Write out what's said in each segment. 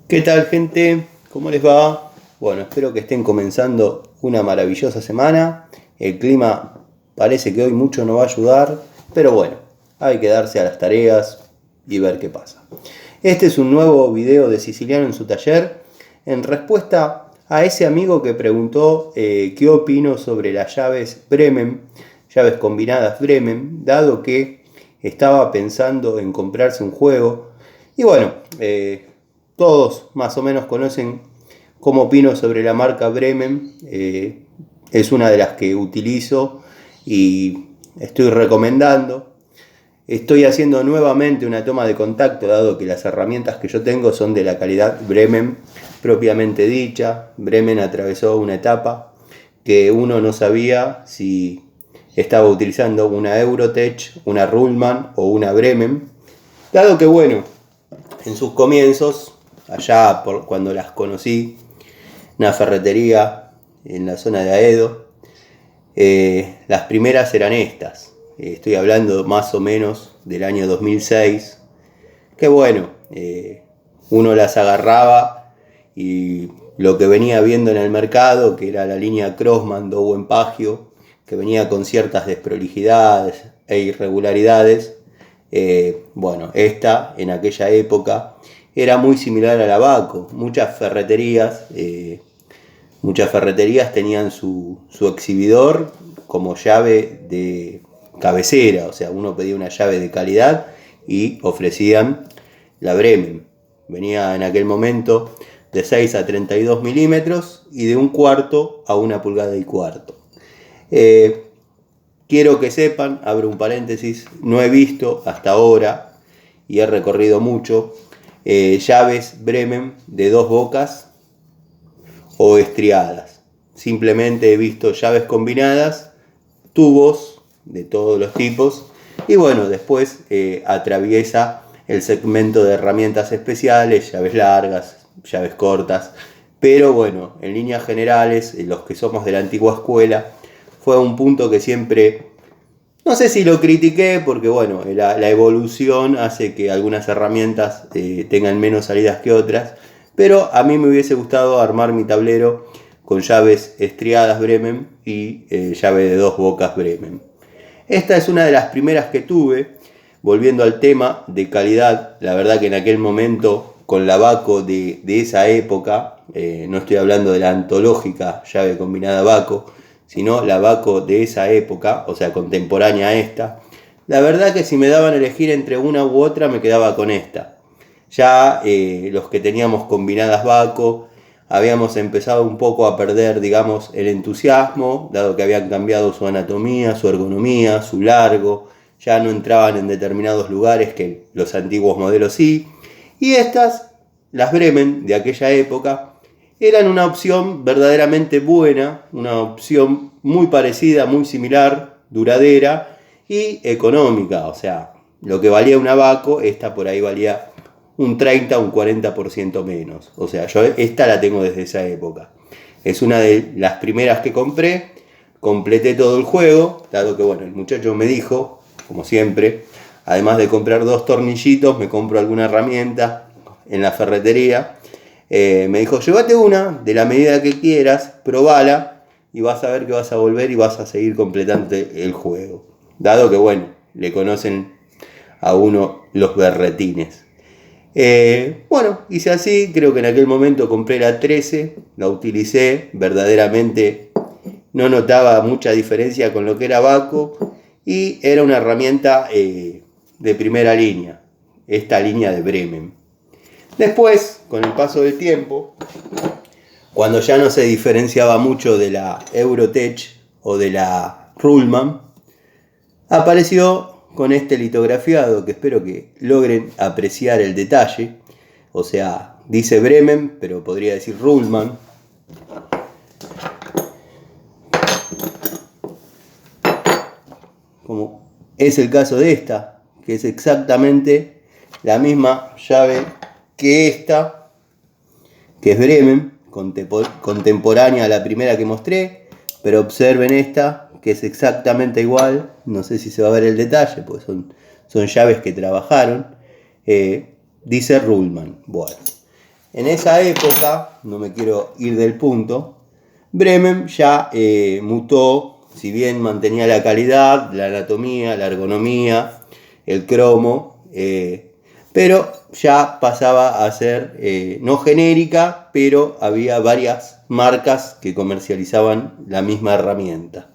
¿Qué tal, gente? ¿Cómo les va? Bueno, espero que estén comenzando una maravillosa semana. El clima parece que hoy mucho no va a ayudar, pero bueno, hay que darse a las tareas y ver qué pasa. Este es un nuevo video de Siciliano en su taller en respuesta a ese amigo que preguntó qué opino sobre las llaves Bremen, llaves combinadas Bremen, dado que estaba pensando en comprarse un juego. Y bueno, todos más o menos conocen cómo opino sobre la marca Bremen. Es una de las que utilizo y estoy recomendando. Estoy haciendo nuevamente una toma de contacto, dado que las herramientas que yo tengo son de la calidad Bremen propiamente dicha. Bremen atravesó una etapa que uno no sabía si estaba utilizando una Eurotech, una Ruhlmann o una Bremen, dado que bueno, en sus comienzos, allá cuando las conocí, una ferretería en la zona de Aedo, las primeras eran estas. Estoy hablando más o menos del año 2006, que bueno, uno las agarraba y lo que venía viendo en el mercado, que era la línea Crossman Dow Pagio, que venía con ciertas desprolijidades e irregularidades. Bueno, esta en aquella época era muy similar a la Baco. Muchas ferreterías tenían su exhibidor como llave de cabecera, o sea, uno pedía una llave de calidad y ofrecían la Bremen. Venía en aquel momento de 6 a 32 milímetros y de 1/4 a 1 pulgada y cuarto. Quiero que sepan, abro un paréntesis, no he visto hasta ahora, y he recorrido mucho, llaves Bremen de 2 bocas o estriadas. Simplemente he visto llaves combinadas, tubos de todos los tipos, y bueno, después atraviesa el segmento de herramientas especiales, llaves largas, llaves cortas, pero bueno, en líneas generales, los que somos de la antigua escuela, fue un punto que siempre, no sé si lo critiqué, porque bueno, la evolución hace que algunas herramientas tengan menos salidas que otras, pero a mí me hubiese gustado armar mi tablero con llaves estriadas Bremen y llave de 2 bocas Bremen. Esta es una de las primeras que tuve. Volviendo al tema de calidad, la verdad que en aquel momento, con la Baco de esa época, no estoy hablando de la antológica llave combinada Baco, sino la Baco de esa época, o sea, contemporánea a esta, la verdad que si me daban a elegir entre una u otra, me quedaba con esta. Ya los que teníamos combinadas Baco, habíamos empezado un poco a perder, digamos, el entusiasmo, dado que habían cambiado su anatomía, su ergonomía, su largo, ya no entraban en determinados lugares que los antiguos modelos sí, y estas, las Bremen de aquella época, eran una opción verdaderamente buena, una opción muy parecida, muy similar, duradera y económica. O sea, lo que valía una Baco, esta por ahí valía un 30 o un 40% menos. O sea, yo esta la tengo desde esa época. Es una de las primeras que compré, completé todo el juego, dado que bueno, el muchacho me dijo, como siempre, además de comprar 2 tornillitos, me compro alguna herramienta en la ferretería. Me dijo, llévate una de la medida que quieras, probala y vas a ver que vas a volver y vas a seguir completando el juego. Dado que bueno, le conocen a uno los berretines. Bueno, hice así, creo que en aquel momento compré la 13, la utilicé, verdaderamente no notaba mucha diferencia con lo que era Baco y era una herramienta de primera línea, esta línea de Bremen. Después, con el paso del tiempo, cuando ya no se diferenciaba mucho de la Eurotech o de la Ruhlmann, apareció con este litografiado que espero que logren apreciar el detalle. O sea, dice Bremen, pero podría decir Ruhlmann. Como es el caso de esta, que es exactamente la misma llave que esta, que es Bremen, contemporánea a la primera que mostré, pero observen esta, que es exactamente igual. No sé si se va a ver el detalle, porque son llaves que trabajaron. Dice Ruhlmann. Bueno, En esa época, no me quiero ir del punto, Bremen ya mutó, si bien mantenía la calidad, la anatomía, la ergonomía, el cromo, pero ya pasaba a ser no genérica, pero había varias marcas que comercializaban la misma herramienta.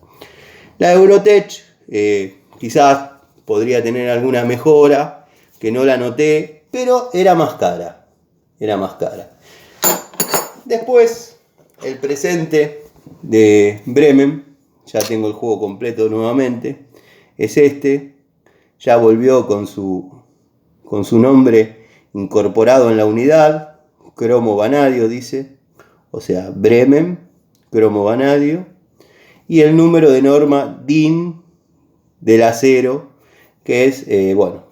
La Eurotech quizás podría tener alguna mejora, que no la noté, pero era más cara. Era más cara. Después, el presente de Bremen, ya tengo el juego completo nuevamente, es este. Ya volvió con su nombre incorporado en la unidad, cromo vanadio dice, o sea, Bremen, cromo vanadio, y el número de norma DIN del acero, que es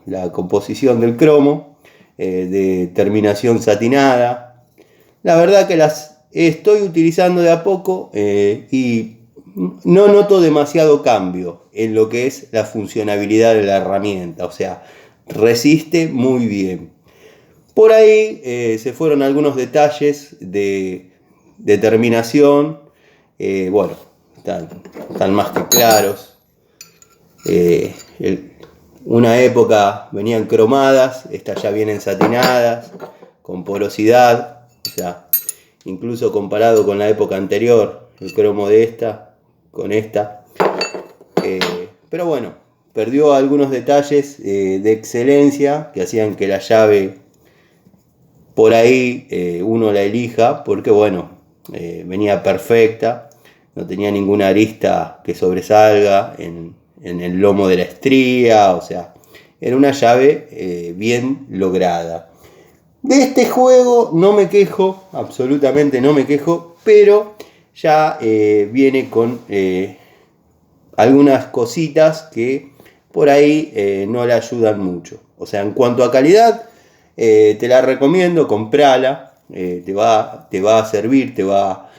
la composición del cromo, de terminación satinada. La verdad que las estoy utilizando de a poco y no noto demasiado cambio en lo que es la funcionabilidad de la herramienta, o sea, resiste muy bien. Por ahí se fueron algunos detalles de terminación, están más que claros. Una época venían cromadas, estas ya vienen satinadas, con porosidad, o sea, incluso comparado con la época anterior, el cromo de esta con esta. Pero bueno, perdió algunos detalles de excelencia que hacían que la llave por ahí uno la elija, porque venía perfecta, no tenía ninguna arista que sobresalga en el lomo de la estría, o sea, era una llave bien lograda. De este juego no me quejo, absolutamente no me quejo, pero ya viene con algunas cositas que por ahí no le ayudan mucho. O sea, en cuanto a calidad, te la recomiendo, comprala, te va a servir, te va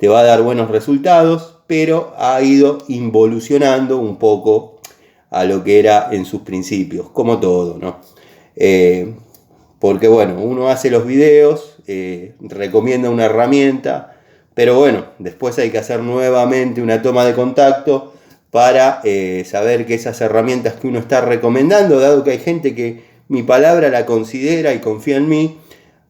a dar buenos resultados, pero ha ido involucionando un poco a lo que era en sus principios, como todo, ¿no? Porque uno hace los videos, recomienda una herramienta, pero después hay que hacer nuevamente una toma de contacto para saber que esas herramientas que uno está recomendando, dado que hay gente que mi palabra la considera y confía en mí,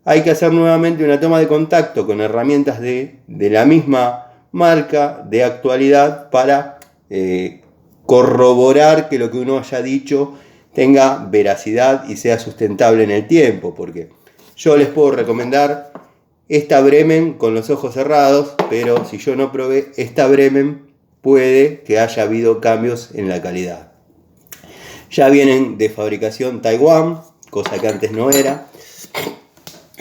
hay que hacer nuevamente una toma de contacto con herramientas de la misma marca de actualidad para corroborar que lo que uno haya dicho tenga veracidad y sea sustentable en el tiempo, porque yo les puedo recomendar esta Bremen con los ojos cerrados, pero si yo no probé esta Bremen, puede que haya habido cambios en la calidad. Ya vienen de fabricación Taiwán, cosa que antes no era.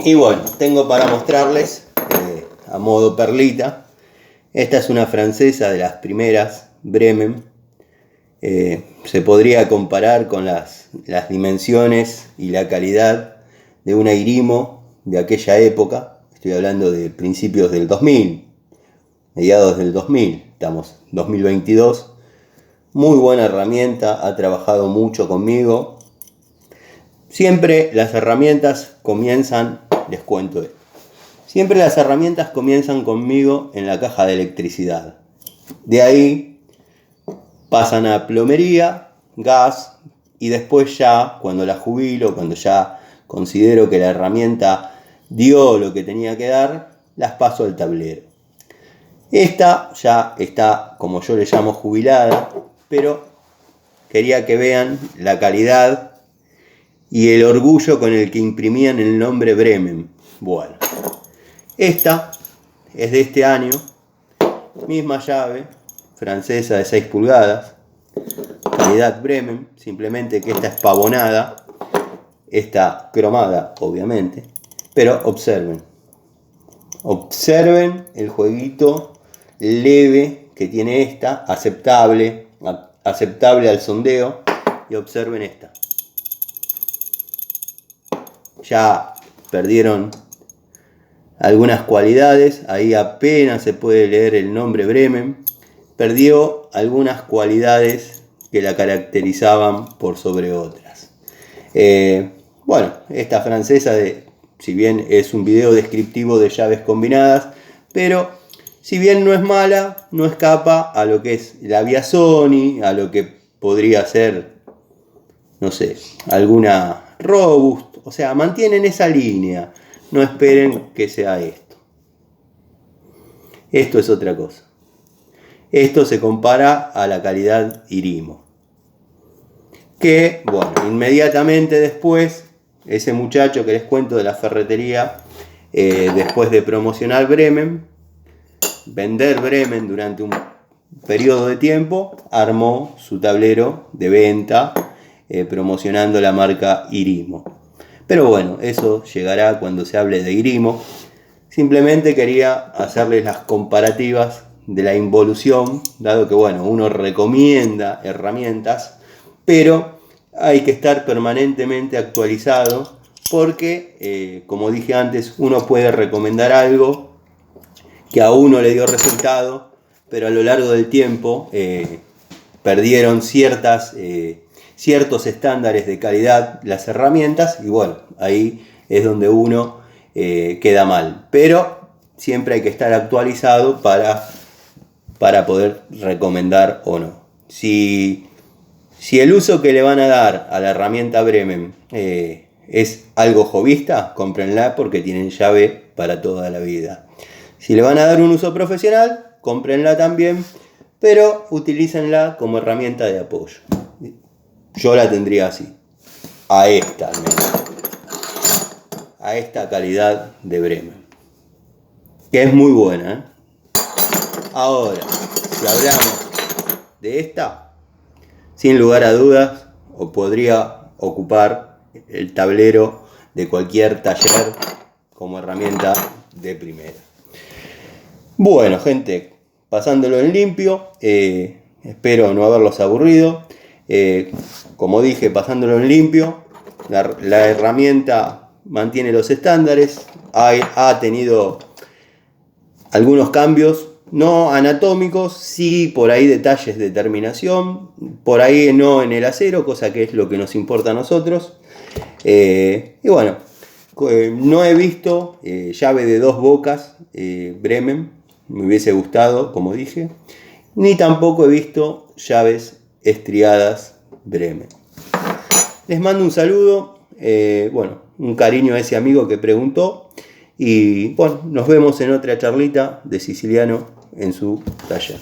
Y tengo para mostrarles a modo perlita. Esta es una francesa de las primeras, Bremen. Se podría comparar con las dimensiones y la calidad de una Irimo de aquella época. Estoy hablando de principios del 2000, mediados del 2000, estamos 2022. Muy buena herramienta, ha trabajado mucho conmigo. Siempre las herramientas comienzan, les cuento esto. Siempre las herramientas comienzan conmigo en la caja de electricidad. De ahí pasan a plomería, gas, y después ya, cuando la jubilo, cuando ya considero que la herramienta dio lo que tenía que dar, las paso al tablero. Esta ya está, como yo le llamo, jubilada, pero quería que vean la calidad y el orgullo con el que imprimían el nombre Bremen. Esta es de este año, misma llave, francesa de 6 pulgadas, calidad Bremen, simplemente que esta es pavonada, esta cromada obviamente, pero observen el jueguito leve que tiene esta, aceptable al sondeo, y observen esta. Ya perdieron algunas cualidades, ahí apenas se puede leer el nombre Bremen, perdió algunas cualidades que la caracterizaban por sobre otras. Esta francesa de si bien es un video descriptivo de llaves combinadas, pero si bien no es mala, no escapa a lo que es la vía Sony, a lo que podría ser, no sé, alguna Robust. O sea, mantienen esa línea. No esperen que sea esto. Esto es otra cosa. Esto se compara a la calidad Irimo. Que, bueno, inmediatamente después, ese muchacho que les cuento de la ferretería, después de promocionar Bremen, vender Bremen durante un periodo de tiempo, armó su tablero de venta promocionando la marca Irimo. Pero bueno, eso llegará cuando se hable de Irimo. Simplemente quería hacerles las comparativas de la involución, dado que bueno, uno recomienda herramientas, pero hay que estar permanentemente actualizado porque, como dije antes, uno puede recomendar algo que a uno le dio resultado, pero a lo largo del tiempo perdieron ciertos estándares de calidad las herramientas y bueno, ahí es donde uno queda mal. Pero siempre hay que estar actualizado para poder recomendar o no. Si el uso que le van a dar a la herramienta Bremen es algo jovista, cómprenla porque tienen llave para toda la vida. Si le van a dar un uso profesional, cómprenla también, pero utilícenla como herramienta de apoyo. Yo la tendría así, a esta al menos, a esta calidad de Bremen, que es muy buena, ¿eh? Ahora, si hablamos de esta, sin lugar a dudas, o podría ocupar el tablero de cualquier taller como herramienta de primera. Bueno, gente, pasándolo en limpio, espero no haberlos aburrido. Como dije, pasándolo en limpio, la herramienta mantiene los estándares, ha tenido algunos cambios, no anatómicos, sí por ahí detalles de terminación, por ahí no en el acero, cosa que es lo que nos importa a nosotros. Y bueno, no he visto llave de 2 bocas Bremen, me hubiese gustado, como dije, ni tampoco he visto llaves estriadas Bremen. Les mando un saludo, bueno, un cariño a ese amigo que preguntó y bueno, nos vemos en otra charlita de siciliano en su taller.